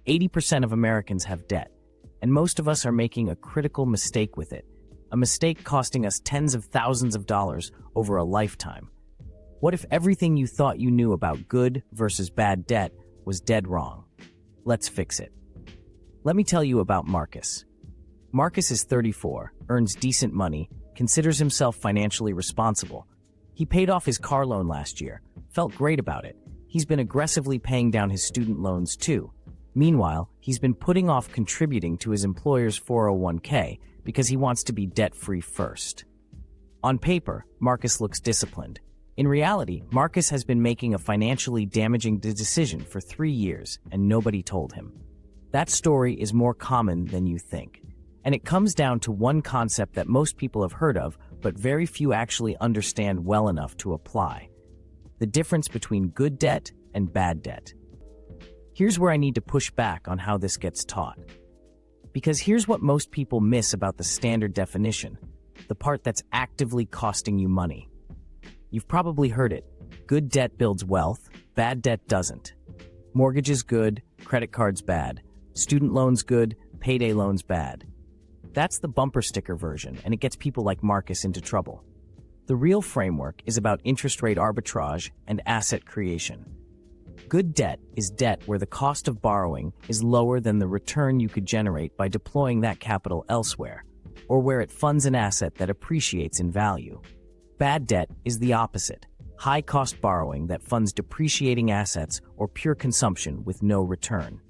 80% of Americans have debt, and most of us are making a critical mistake with it, a mistake costing us tens of thousands of dollars over a lifetime. What if everything you thought you knew about good versus bad debt was dead wrong? Let's fix it. Let me tell you about Marcus. Marcus is 34, earns decent money, considers himself financially responsible. He paid off his car loan last year, felt great about it. He's been aggressively paying down his student loans too. Meanwhile, he's been putting off contributing to his employer's 401k because he wants to be debt-free first. On paper, Marcus looks disciplined. In reality, Marcus has been making a financially damaging decision for 3 years, and nobody told him. That story is more common than you think. And it comes down to one concept that most people have heard of, but very few actually understand well enough to apply: the difference between good debt and bad debt. Here's where I need to push back on how this gets taught. Because here's what most people miss about the standard definition, the part that's actively costing you money. You've probably heard it: good debt builds wealth, bad debt doesn't. Mortgage is good, credit cards bad. Student loans good, payday loans bad. That's the bumper sticker version, and it gets people like Marcus into trouble. The real framework is about interest rate arbitrage and asset creation. Good debt is debt where the cost of borrowing is lower than the return you could generate by deploying that capital elsewhere, or where it funds an asset that appreciates in value. Bad debt is the opposite: high-cost borrowing that funds depreciating assets or pure consumption with no return.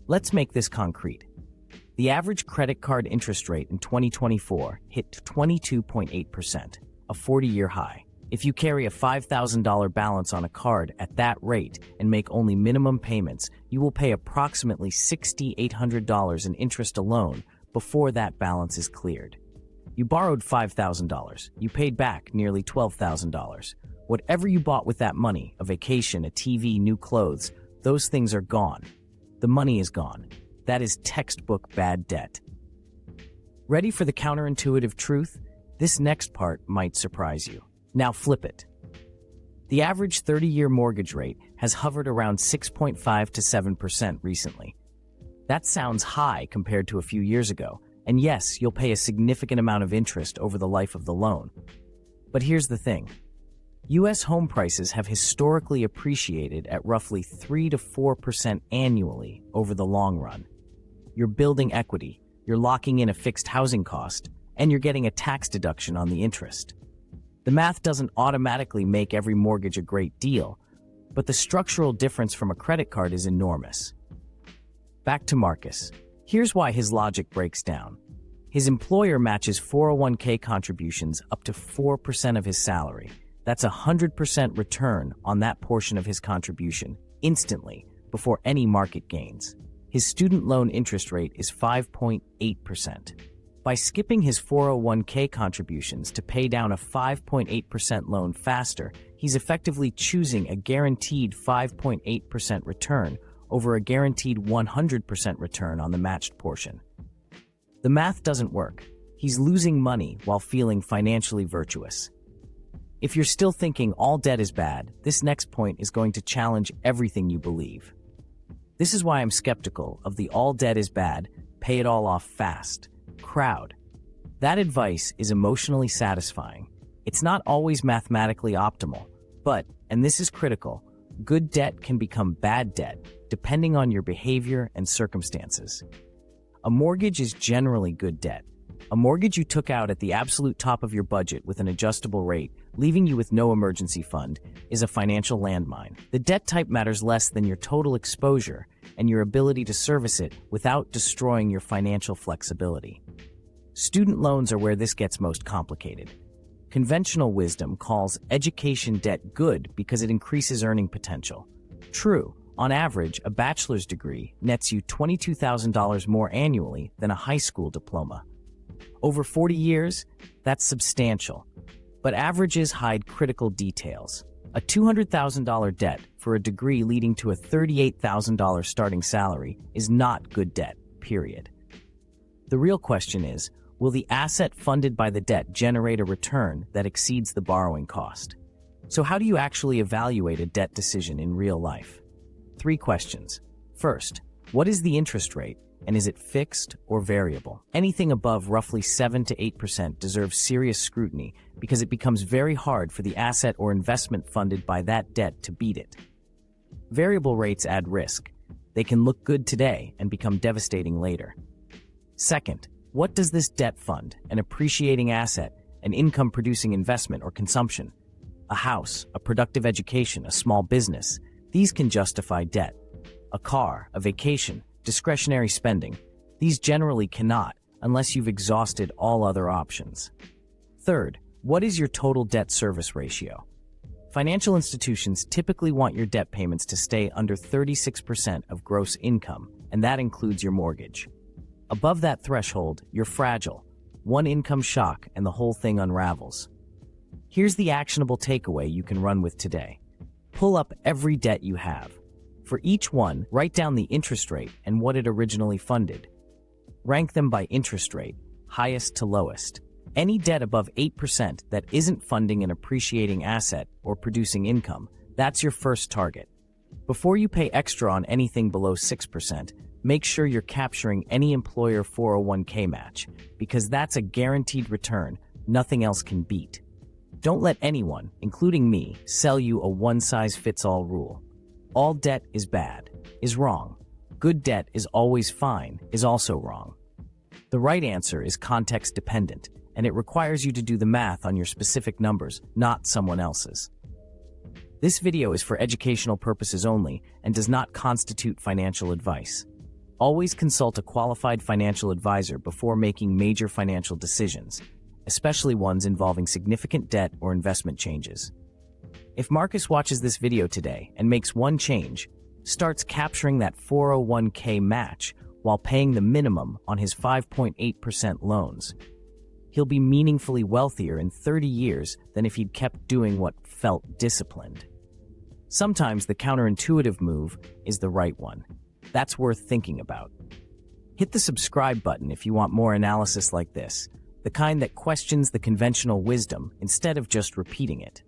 Let's make this concrete. The average credit card interest rate in 2024 hit 22.8%, a 40-year high. If you carry a $5,000 balance on a card at that rate and make only minimum payments, you will pay approximately $6,800 in interest alone before that balance is cleared. You borrowed $5,000. You paid back nearly $12,000. Whatever you bought with that money, a vacation, a TV, new clothes, those things are gone. The money is gone. That is textbook bad debt. Ready for the counterintuitive truth? This next part might surprise you. Now flip it. The average 30-year mortgage rate has hovered around 6.5 to 7% recently. That sounds high compared to a few years ago, and yes, you'll pay a significant amount of interest over the life of the loan. But here's the thing. U.S. home prices have historically appreciated at roughly 3 to 4% annually over the long run. You're building equity, you're locking in a fixed housing cost, and you're getting a tax deduction on the interest. The math doesn't automatically make every mortgage a great deal, but the structural difference from a credit card is enormous. Back to Marcus. Here's why his logic breaks down. His employer matches 401k contributions up to 4% of his salary. That's a 100% return on that portion of his contribution, instantly, before any market gains. His student loan interest rate is 5.8%. By skipping his 401k contributions to pay down a 5.8% loan faster, he's effectively choosing a guaranteed 5.8% return over a guaranteed 100% return on the matched portion. The math doesn't work. He's losing money while feeling financially virtuous. If you're still thinking all debt is bad, this next point is going to challenge everything you believe. This is why I'm skeptical of the all debt is bad, pay it all off fast crowd. That advice is emotionally satisfying. It's not always mathematically optimal, but, and this is critical, good debt can become bad debt depending on your behavior and circumstances. A mortgage is generally good debt. A mortgage you took out at the absolute top of your budget with an adjustable rate, leaving you with no emergency fund, is a financial landmine. The debt type matters less than your total exposure and your ability to service it without destroying your financial flexibility. Student loans are where this gets most complicated. Conventional wisdom calls education debt good because it increases earning potential. True, on average, a bachelor's degree nets you $22,000 more annually than a high school diploma. Over 40 years, that's substantial. But averages hide critical details. A $200,000 debt for a degree leading to a $38,000 starting salary is not good debt, period. The real question is, will the asset funded by the debt generate a return that exceeds the borrowing cost? So how do you actually evaluate a debt decision in real life? 3 questions. First, What is the interest rate, and is it fixed or variable? Anything above roughly 7 to 8% deserves serious scrutiny because it becomes very hard for the asset or investment funded by that debt to beat it. Variable rates add risk. They can look good today and become devastating later. Second, what does this debt fund? An appreciating asset, an income-producing investment or consumption? A house, a productive education, a small business. These can justify debt. A car, a vacation, discretionary spending. These generally cannot, unless you've exhausted all other options. Third, what is your total debt service ratio? Financial institutions typically want your debt payments to stay under 36% of gross income, and that includes your mortgage. Above that threshold, you're fragile. One income shock and the whole thing unravels. Here's the actionable takeaway you can run with today. Pull up every debt you have. For each one, write down the interest rate and what it originally funded. Rank them by interest rate, highest to lowest. Any debt above 8% that isn't funding an appreciating asset or producing income, that's your first target. Before you pay extra on anything below 6%, make sure you're capturing any employer 401k match, because that's a guaranteed return nothing else can beat. Don't let anyone, including me, sell you a one-size-fits-all rule. All debt is bad, is wrong. Good debt is always fine, is also wrong. The right answer is context-dependent, and it requires you to do the math on your specific numbers, not someone else's. This video is for educational purposes only and does not constitute financial advice. Always consult a qualified financial advisor before making major financial decisions, especially ones involving significant debt or investment changes. If Marcus watches this video today and makes one change, starts capturing that 401k match while paying the minimum on his 5.8% loans, he'll be meaningfully wealthier in 30 years than if he'd kept doing what felt disciplined. Sometimes the counterintuitive move is the right one. That's worth thinking about. Hit the subscribe button if you want more analysis like this, the kind that questions the conventional wisdom instead of just repeating it.